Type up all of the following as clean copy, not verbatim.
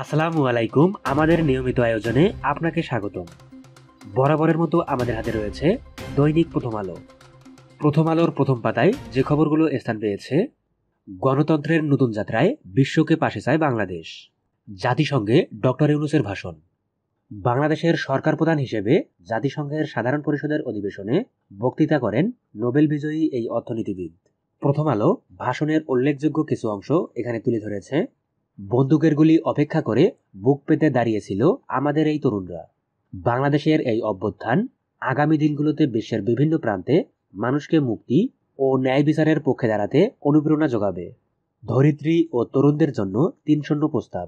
আসসালামু আলাইকুম। আমাদের নিয়মিত আয়োজনে আপনাকে স্বাগতম। বরাবরের মতো আমাদের হাতে রয়েছে দৈনিক প্রথম আলো। প্রথম আলোর প্রথম পাতায় যে খবরগুলো স্থান পেয়েছে: গণতন্ত্রের নতুন যাত্রায় বিশ্বকে পাশে চায় বাংলাদেশ, জাতিসংঘে ডক্টর ইউনূসের ভাষণ, বাংলাদেশের সরকার প্রধান হিসেবে জাতিসংঘের সাধারণ পরিষদের অধিবেশনে বক্তৃতা করেন নোবেল বিজয়ী এই অর্থনীতিবিদ। প্রথম আলো ভাষণের উল্লেখযোগ্য কিছু অংশ এখানে তুলে ধরেছে। বন্দুকের গুলি অপেক্ষা করে বুক পেতে দাঁড়িয়েছিল আমাদের এই তরুণরা। বাংলাদেশের এই অভ্যুত্থান আগামী দিনগুলোতে বিশ্বের বিভিন্ন প্রান্তে মানুষকে মুক্তি ও ন্যায় বিচারের পক্ষে দাঁড়াতে অনুপ্রেরণা যোগাবে। ধরিত্রী ও তরুণদের জন্য ৩-০ প্রস্তাব।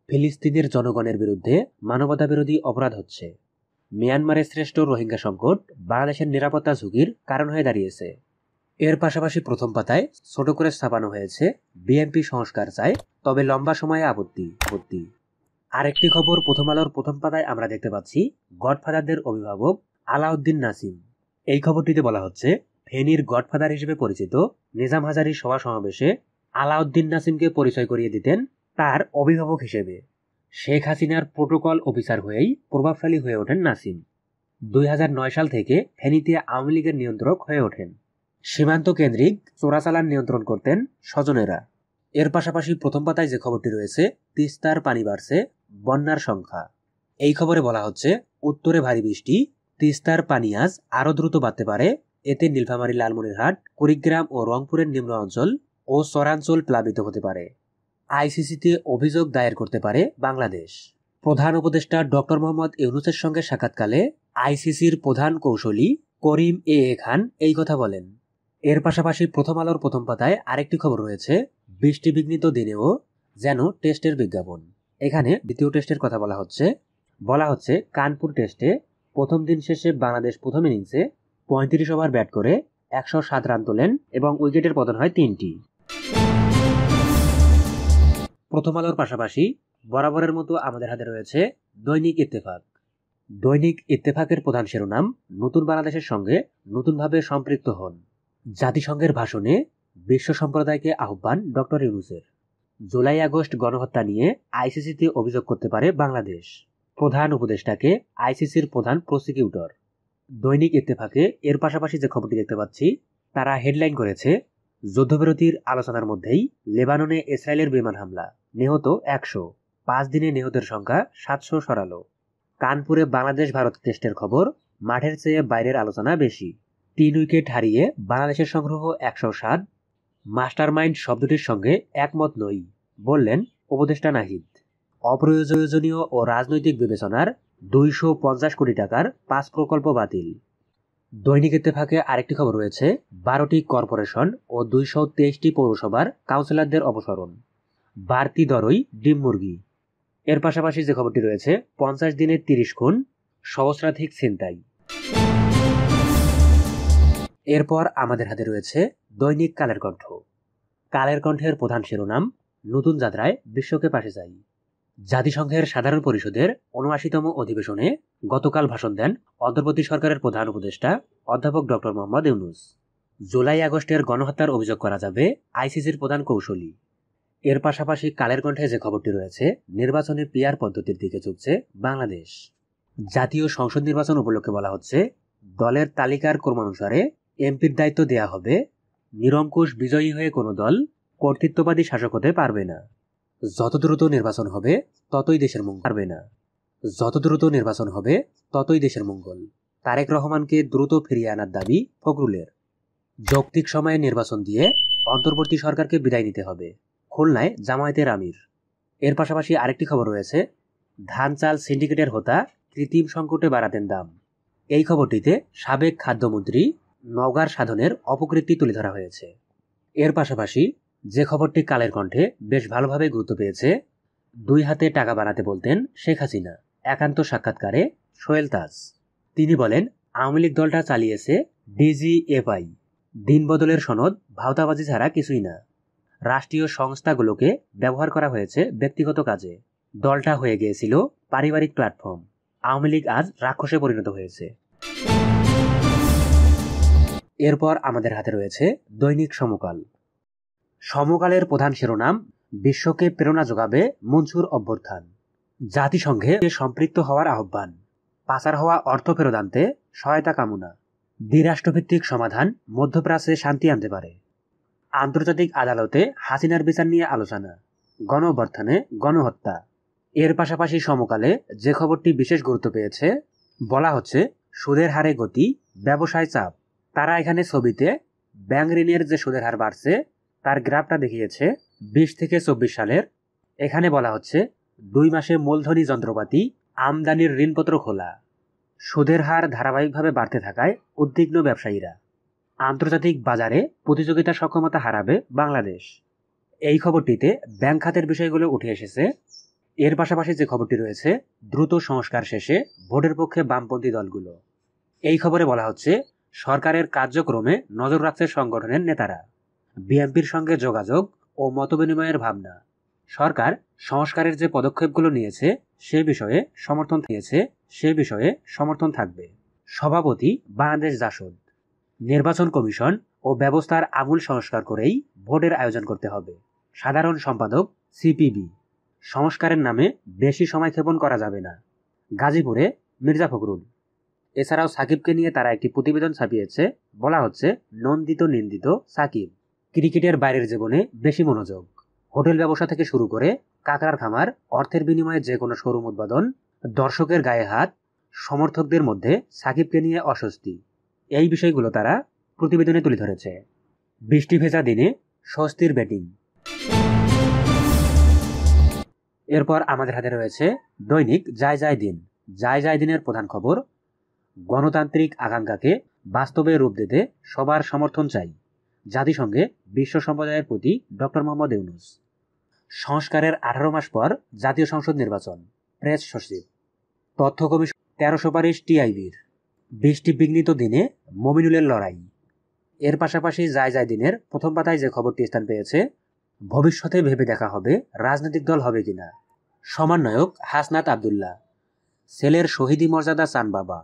ফিলিস্তিনের জনগণের বিরুদ্ধে মানবতাবিরোধী অপরাধ হচ্ছে। মিয়ানমারের শ্রেষ্ঠ রোহিঙ্গা সংকট বাংলাদেশের নিরাপত্তা ঝুঁকির কারণ হয়ে দাঁড়িয়েছে। এর পাশাপাশি প্রথম পাতায় ছোট করে ছাপানো হয়েছে বিএনপি সংস্কার চায়, তবে লম্বা সময়ে আপত্তি। আরেকটি খবর প্রথম আলোর প্রথম পাতায় আমরা দেখতে পাচ্ছি গডফাদারদের অভিভাবক আলাউদ্দিন নাসিম। এই খবরটিতে বলা হচ্ছে, ফেনীর গডফাদার হিসেবে পরিচিত নিজাম হাজারীর সভা সমাবেশে আলাউদ্দিন নাসিমকে পরিচয় করিয়ে দিতেন তার অভিভাবক হিসেবে। শেখ হাসিনার প্রোটোকল অফিসার হয়েই প্রভাবশালী হয়ে ওঠেন নাসিম। ২০০৯ সাল থেকে ফেনীতে আওয়ামী লীগের নিয়ন্ত্রক হয়ে ওঠেন। সীমান্ত কেন্দ্রিক চোরাচালান নিয়ন্ত্রণ করতেন স্বজনেরা। এর পাশাপাশি প্রথম পাতায় যে খবরটি রয়েছে, তিস্তার পানি বাড়ছে, বন্যার সংখ্যা। এই খবরে বলা হচ্ছে, উত্তরে ভারী বৃষ্টি, তিস্তার পানি আজ আরও দ্রুত বাড়তে পারে। এতে নীলফামারী, লালমনিরহাট, কুড়িগ্রাম ও রংপুরের নিম্ন অঞ্চল ও চরাঞ্চল প্লাবিত হতে পারে। আইসিসিতে অভিযোগ দায়ের করতে পারে বাংলাদেশ। প্রধান উপদেষ্টা ডক্টর মোহাম্মদ ইউনূসের সঙ্গে সাক্ষাৎকালে আইসিসির প্রধান কৌঁসুলি করিম এ খান এই কথা বলেন। এর পাশাপাশি প্রথম আলোর প্রথম পাতায় আরেকটি খবর রয়েছে, বৃষ্টিবিঘ্নিত দিনেও যেন টেস্টের বিজ্ঞাপন। এখানে দ্বিতীয় টেস্টের কথা বলা হচ্ছে কানপুর টেস্টে প্রথম দিন শেষে বাংলাদেশ প্রথম ইনিংসে ৩৫ ওভার ব্যাট করে ১০৭ রান তোলেন এবং উইকেটের পতন হয় ৩টি। প্রথম আলোর পাশাপাশি বরাবরের মতো আমাদের হাতে রয়েছে দৈনিক ইত্তেফাক। দৈনিক ইত্তেফাকের প্রধান শিরোনাম, নতুন বাংলাদেশের সঙ্গে নতুনভাবে সম্পৃক্ত হন। জাতিসংঘের ভাষণে বিশ্ব সম্প্রদায়কে আহ্বান ডক্টর ইউনূসের। জুলাই আগস্ট গণহত্যা নিয়ে আইসিসিতে অভিযোগ করতে পারে বাংলাদেশ। প্রধান উপদেষ্টাকে আইসিসির প্রধান প্রসিকিউটর। দৈনিক ইত্তেফাকে এর পাশাপাশি যে খবরটি দেখতে পাচ্ছি, তারা হেডলাইন করেছে, যুদ্ধবিরতির আলোচনার মধ্যেই লেবাননে ইসরায়েলের বিমান হামলা, নিহত ১০০, ৫ দিনে নিহতের সংখ্যা ৭০০ সরালো। কানপুরে বাংলাদেশ ভারত টেস্টের খবর, মাঠের চেয়ে বাইরের আলোচনা বেশি। ৩ উইকেট হারিয়ে বাংলাদেশের সংগ্রহ ১০৭। মাস্টারমাইন্ড শব্দটির সঙ্গে একমত নই বললেন উপদেষ্টা নাহিদ। অপ্রয়োজনীয় ও রাজনৈতিক বিবেচনার ২৫০ কোটি টাকার ৫ প্রকল্প বাতিল। দৈনিক ইত্তেফাকে আরেকটি খবর রয়েছে, ১২টি কর্পোরেশন ও ২২৩টি পৌরসভার কাউন্সিলরদের অপসারণ, বাড়তি দরই ডিম মুরগি। এর পাশাপাশি যে খবরটি রয়েছে, ৫০ দিনে ৩০ খুন, সহস্রাধিক ছিনতাই। এরপর আমাদের হাতে রয়েছে দৈনিক কালের কণ্ঠ। কালের কণ্ঠের প্রধান শিরোনাম, নতুন যাত্রায় বিশ্বকে পাশে চাই। জাতিসংঘের সাধারণ পরিষদের ৭৯তম অধিবেশনে গতকাল ভাষণ দেন অন্তর্বর্তী সরকারের প্রধান উপদেষ্টা অধ্যাপক ডক্টর মোহাম্মদ ইউনূস। জুলাই আগস্টের গণহত্যার অভিযোগ করা যাবে আইসিসির প্রধান কৌঁসুলি। এর পাশাপাশি কালের কণ্ঠে যে খবরটি রয়েছে, নির্বাচনে পিআর পদ্ধতির দিকে ঝুঁকছে বাংলাদেশ। জাতীয় সংসদ নির্বাচন উপলক্ষে বলা হচ্ছে, দলের তালিকার ক্রমানুসারে এমপির দায়িত্ব দেয়া হবে। নিরঙ্কুশ বিজয়ী হয়ে কোনো দল কর্তৃত্ববাদী শাসক হতে পারবে না। যত দ্রুত নির্বাচন হবে ততই দেশের মঙ্গল। তারেক রহমানকে দ্রুত ফিরিয়ে আনার দাবি ফখরুলের। যৌক্তিক সময়ে নির্বাচন দিয়ে অন্তর্বর্তী সরকারকে বিদায় নিতে হবে, খুলনায় জামায়াতের আমির। এর পাশাপাশি আরেকটি খবর রয়েছে, ধান চাল সিন্ডিকেটের হোতা কৃত্রিম সংকটে বাড়াতেন দাম। এই খবরটিতে সাবেক খাদ্যমন্ত্রী নওগাঁর সাধনের অপকীর্তি তুলে ধরা হয়েছে। এর পাশাপাশি যে খবরটি কালের কণ্ঠে বেশ ভালোভাবে গুরুত্ব পেয়েছে, 2 হাতে টাকা বানাতে বলতেন শেখ হাসিনা। একান্ত সাক্ষাৎকারে সোহেল তাজ। তিনি বলেন, আওয়ামী লীগ দলটা চালিয়েছে ডিজিএফআই, দিন বদলের সনদ, ভাওতাবাজি ছাড়া কিছুই না। রাষ্ট্রীয় সংস্থাগুলোকে ব্যবহার করা হয়েছে ব্যক্তিগত কাজে। দলটা হয়ে গিয়েছিল পারিবারিক প্ল্যাটফর্ম। আওয়ামী লীগ আজ রাক্ষসে পরিণত হয়েছে। এরপর আমাদের হাতে রয়েছে দৈনিক সমকাল। সমকালের প্রধান শিরোনাম, বিশ্বকে প্রেরণা যোগাবে মনসুর অভ্যুত্থান। জাতিসংঘে সম্পৃক্ত হওয়ার আহ্বান, পাচার হওয়া অর্থ ফেরত আনতে সহায়তা কামনা, দ্বিরাষ্ট্রভিত্তিক সমাধান মধ্যপ্রাচ্যে শান্তি আনতে পারে, আন্তর্জাতিক আদালতে হাসিনার বিচার নিয়ে আলোচনা, গণঅভ্যুত্থানে গণহত্যা। এর পাশাপাশি সমকালে যে খবরটি বিশেষ গুরুত্ব পেয়েছে, বলা হচ্ছে সুদের হারে গতি, ব্যবসায় চাপ। তারা এখানে ছবিতে ব্যাংক ঋণের যে সুদের হার বাড়ছে তার গ্রাফটা দেখিয়েছে 20 থেকে 24 সালের। এখানে বলা হচ্ছে 2 মাসে মূলধনী যন্ত্রপাতি, আমদানির ঋণপত্র খোলা। সুদের হার ধারাবাহিকভাবে বাড়তে থাকায় উদ্বিগ্ন ব্যবসায়ীরা। আন্তর্জাতিক বাজারে প্রতিযোগিতা সক্ষমতা হারাবে বাংলাদেশ। এই খবরটিতে ব্যাংক খাতের বিষয়গুলো উঠে এসেছে। এর পাশাপাশি যে খবরটি রয়েছে, দ্রুত সংস্কার শেষে ভোটের পক্ষে বামপন্থী দলগুলো। এই খবরে বলা হচ্ছে সরকারের কার্যক্রমে নজর রাখছে সংগঠনের নেতারা। বিএনপির সঙ্গে যোগাযোগ ও মতবিনিময়ের ভাবনা। সরকার সংস্কারের যে পদক্ষেপগুলো নিয়েছে সে বিষয়ে সমর্থন থাকবে। সভাপতি বাংলাদেশ জাসদ। নির্বাচন কমিশন ও ব্যবস্থার আমূল সংস্কার করেই ভোটের আয়োজন করতে হবে। সাধারণ সম্পাদক সিপিবি। সংস্কারের নামে বেশি সময় ক্ষেপণ করা যাবে না। গাজীপুরে মির্জা ফখরুল। এছাড়াও সাকিবকে নিয়ে তারা একটি প্রতিবেদন ছাপিয়েছে। বলা হচ্ছে নন্দিত নিন্দিত সাকিব। ক্রিকেটের বাইরের জীবনে বেশি মনোযোগ। হোটেল ব্যবসা থেকে শুরু করে কাঁকড়ার খামার, অর্থের বিনিময়ে যে কোনো শোরুম উদ্বোধন, দর্শকের গায়ে হাত, সমর্থকদের মধ্যে সাকিবকে নিয়ে অস্বস্তি। এই বিষয়গুলো তারা প্রতিবেদনে তুলে ধরেছে। বৃষ্টি ভেজা দিনে স্বস্তির ব্যাটিং। এরপর আমাদের হাতে রয়েছে দৈনিক যায় যায় দিন। যায় যায় দিনের প্রধান খবর, গণতান্ত্রিক আকাঙ্ক্ষাকে বাস্তবে রূপ দিতে সবার সমর্থন চাই। জাতিসংঘে বিশ্ব সম্প্রদায়ের প্রতি ডক্টর মোহাম্মদ ইউনূস। সংস্কারের 18 মাস পর জাতীয় সংসদ নির্বাচন, প্রেস সচিব। তথ্য কমিশন 13 সুপারিশ টিআইবির। বৃষ্টি বিঘ্নিত দিনে মমিনুলের লড়াই। এর পাশাপাশি যায় যায় দিনের প্রথম পাতায় যে খবরটি স্থান পেয়েছে, ভবিষ্যতে ভেবে দেখা হবে রাজনৈতিক দল হবে কিনা। সমন্বয়ক হাসনাত আবদুল্লাহ। ছেলের শহীদি মর্যাদা চান বাবা।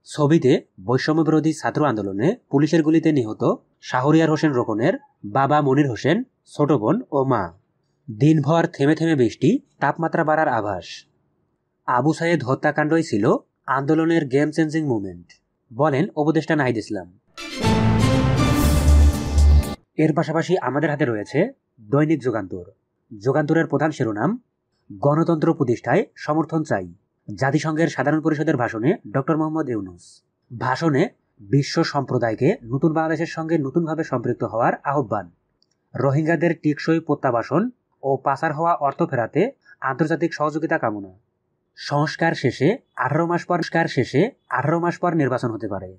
ছবিতে বৈষম্য বিরোধী ছাত্র আন্দোলনে পুলিশের গুলিতে নিহত শাহরিয়ার হোসেন রোকনের বাবা মনির হোসেন, ছোট বোন ও মা। দিনভর থেমে থেমে বৃষ্টি, তাপমাত্রা বাড়ার আভাস। আবু সাইদ হত্যাকাণ্ডই ছিল আন্দোলনের গেম চেঞ্জিং মুভমেন্ট, বলেন উপদেষ্টা নাহিদ ইসলাম। এর পাশাপাশি আমাদের হাতে রয়েছে দৈনিক যুগান্তর। যুগান্তরের প্রধান শিরোনাম, গণতন্ত্র প্রতিষ্ঠায় সমর্থন চাই। জাতিসংঘের সাধারণ পরিষদের ভাষণে ডক্টর মোহাম্মদ ইউনূস। ভাষণে বিশ্ব সম্প্রদায়কে নতুন বাংলাদেশের সঙ্গে নতুনভাবে সম্পৃক্ত হওয়ার আহ্বান। রোহিঙ্গাদের টেকসই প্রত্যাবাসন ও পাচার হওয়া অর্থ ফেরাতে আন্তর্জাতিক সহযোগিতা কামনা। সংস্কার শেষে 18 মাস পর নির্বাচন হতে পারে।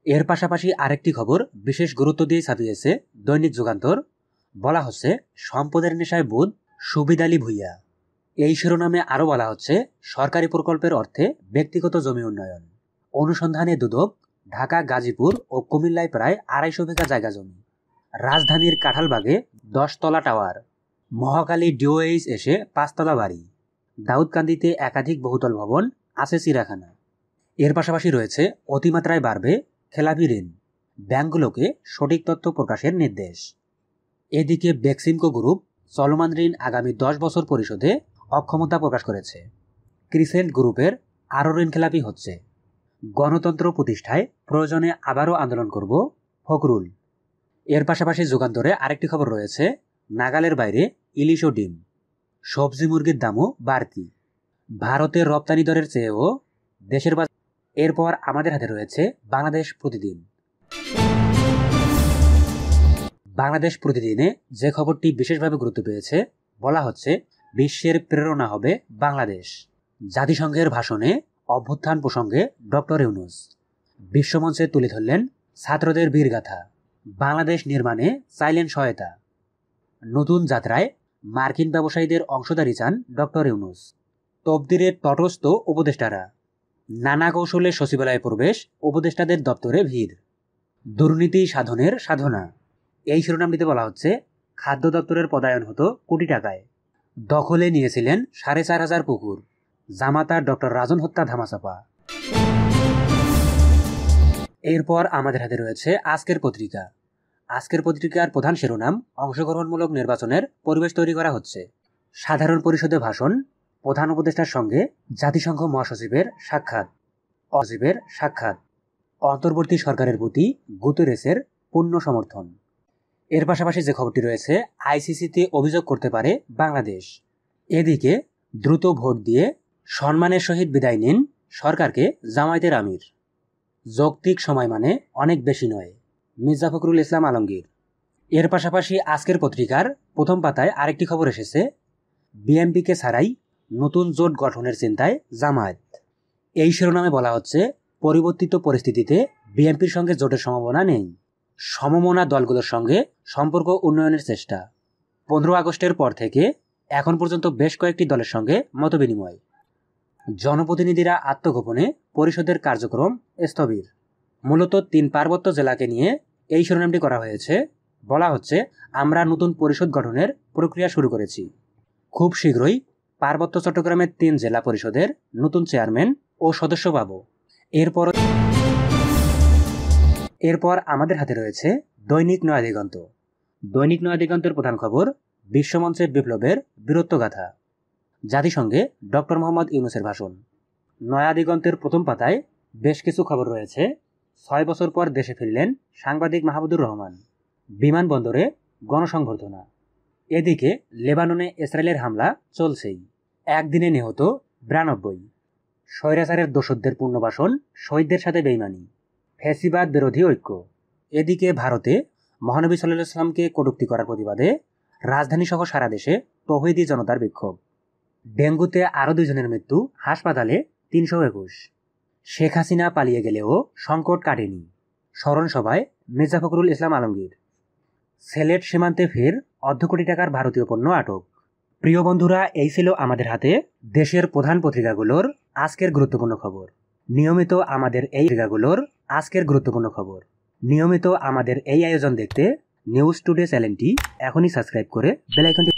এর পাশাপাশি আরেকটি খবর বিশেষ গুরুত্ব দিয়ে ছাপিয়েছে দৈনিক যুগান্তর। বলা হচ্ছে সম্পদের নেশায় বুঁদ সুবিদ আলী ভূঁইয়া। এই শিরোনামে আরও বলা হচ্ছে সরকারি প্রকল্পের অর্থে ব্যক্তিগত জমি উন্নয়ন। অনুসন্ধানে দুদক। ঢাকা, গাজীপুর ও কুমিল্লায় প্রায় 250 বিঘা জায়গা জমি। রাজধানীর কাঁঠালবাগে 10 তলা টাওয়ার। মহাখালী ডিওএইচ এসে 5 তলা বাড়ি। দাউদকান্দিতে একাধিক বহুতল ভবন, আছে চিড়াখানা। এর পাশাপাশি রয়েছে অতিমাত্রায় বাড়বে খেলাপি ঋণ, ব্যাংকগুলোকে সঠিক তথ্য প্রকাশের নির্দেশ। এদিকে বেক্সিমকো গ্রুপ চলমান ঋণ আগামী 10 বছর পরিশোধে অক্ষমতা প্রকাশ করেছে। ক্রিসেন্ট গ্রুপের আরও ঋণ খেলাপি হচ্ছে। গণতন্ত্র প্রতিষ্ঠায় প্রয়োজনে আবারও আন্দোলন করব ফখরুল। এর পাশাপাশি যুগান্তরে আরেকটি খবর রয়েছে, নাগালের বাইরে ইলিশ ও ডিম। সবজি মুরগির দামও বাড়তি, ভারতের রপ্তানি দরের চেয়েও দেশের বাজার। এরপর আমাদের হাতে রয়েছে বাংলাদেশ প্রতিদিন। বাংলাদেশ প্রতিদিনে যে খবরটি বিশেষভাবে গুরুত্ব পেয়েছে, বলা হচ্ছে বিশ্বের প্রেরণা হবে বাংলাদেশ। জাতিসংঘের ভাষণে অভ্যুত্থান প্রসঙ্গে ডক্টর ইউনূস। বিশ্বমঞ্চে তুলে ধরলেন ছাত্রদের বীরগাথা। বাংলাদেশ নির্মাণে চাইলেন সহায়তা। নতুন যাত্রায় মার্কিন ব্যবসায়ীদের অংশদারি চান ডক্টর ইউনূস। তকদিরের তটস্থ উপদেষ্টারা। নানা কৌশলে সচিবালয়ে প্রবেশ, উপদেষ্টাদের দপ্তরে ভিড়। দুর্নীতি সাধনের সাধনা। এই শিরোনামটিতে বলা হচ্ছে খাদ্য দপ্তরের পদায়ন হতো কোটি টাকায়। দখলে নিয়েছিলেন 4,500 পুকুর। জামাতা ডক্টর রাজন হত্যা ধামাচাপা। এরপর আমাদের হাতে রয়েছে আজকের পত্রিকা। আজকের পত্রিকার প্রধান শিরোনাম, অংশগ্রহণমূলক নির্বাচনের পরিবেশ তৈরি করা হচ্ছে। সাধারণ পরিষদে ভাষণ, প্রধান উপদেষ্টার সঙ্গে জাতিসংঘ মহাসচিবের সাক্ষাৎ অন্তর্বর্তী সরকারের প্রতি গুতেরেসের পূর্ণ সমর্থন। এর পাশাপাশি যে খবরটি রয়েছে, আইসিসিতে অভিযোগ করতে পারে বাংলাদেশ। এদিকে দ্রুত ভোট দিয়ে সম্মানের সহিত বিদায় নিন সরকারকে জামায়াতের আমির। যৌক্তিক সময় মানে অনেক বেশি নয়, মির্জা ফখরুল ইসলাম আলমগীর। এর পাশাপাশি আজকের পত্রিকার প্রথম পাতায় আরেকটি খবর এসেছে, বিএনপিকে ছাড়াই নতুন জোট গঠনের চিন্তায় জামায়াত। এই শিরোনামে বলা হচ্ছে, পরিবর্তিত পরিস্থিতিতে বিএনপির সঙ্গে জোটের সম্ভাবনা নেই, সমমনা দলগুলোর সঙ্গে সম্পর্ক উন্নয়নের চেষ্টা। 15 আগস্টের পর থেকে এখন পর্যন্ত বেশ কয়েকটি দলের সঙ্গে মতবিনিময়। জনপ্রতিনিধিরা আত্মগোপনে পরিষদের কার্যক্রম স্থবির। মূলত 3 পার্বত্য জেলাকে নিয়ে এই শিরোনামটি করা হয়েছে। বলা হচ্ছে, আমরা নতুন পরিষদ গঠনের প্রক্রিয়া শুরু করেছি। খুব শীঘ্রই পার্বত্য চট্টগ্রামের 3 জেলা পরিষদের নতুন চেয়ারম্যান ও সদস্য পাব। এরপর আমাদের হাতে রয়েছে দৈনিক নয়া দিগন্ত। দৈনিক নয়া দিগন্তের প্রধান খবর, বিশ্বমঞ্চে বিপ্লবের বীরত্বগাথা। জাতিসংঘে ডক্টর মোহাম্মদ ইউনূসের ভাষণ। নয়া দিগন্তের প্রথম পাতায় বেশ কিছু খবর রয়েছে। 6 বছর পর দেশে ফিরলেন সাংবাদিক মাহমুদুর রহমান। বিমানবন্দরে গণসংবর্ধনা। এদিকে লেবাননে ইসরায়েলের হামলা চলছেই, একদিনে নিহত 92। স্বৈরাচারের দোসরদের পুনর্বাসন, শহীদদের সাথে বেইমানি, ফ্যাসিবাদ বিরোধী ঐক্য। এদিকে ভারতে মহানবী সাল্লাল্লাহু আলাইহি ওয়াসাল্লামকে কটূক্তি করার প্রতিবাদে রাজধানীসহ সারা দেশে তৌহিদি জনতার বিক্ষোভ। ডেঙ্গুতে আরও 2 জনের মৃত্যু, হাসপাতালে 321। শেখ হাসিনা পালিয়ে গেলেও সংকট কাটেনি, স্মরণ সভায় মির্জা ফখরুল ইসলাম আলমগীর। সিলেট সীমান্তে ফের অর্ধ কোটি টাকার ভারতীয় পণ্য আটক। প্রিয় বন্ধুরা, এই ছিল আমাদের হাতে দেশের প্রধান পত্রিকাগুলোর আজকের গুরুত্বপূর্ণ খবর। নিয়মিত আমাদের এই আয়োজন দেখতে নিউজ টুডে চ্যানেলটি এখনই সাবস্ক্রাইব করে বেল আইকনটি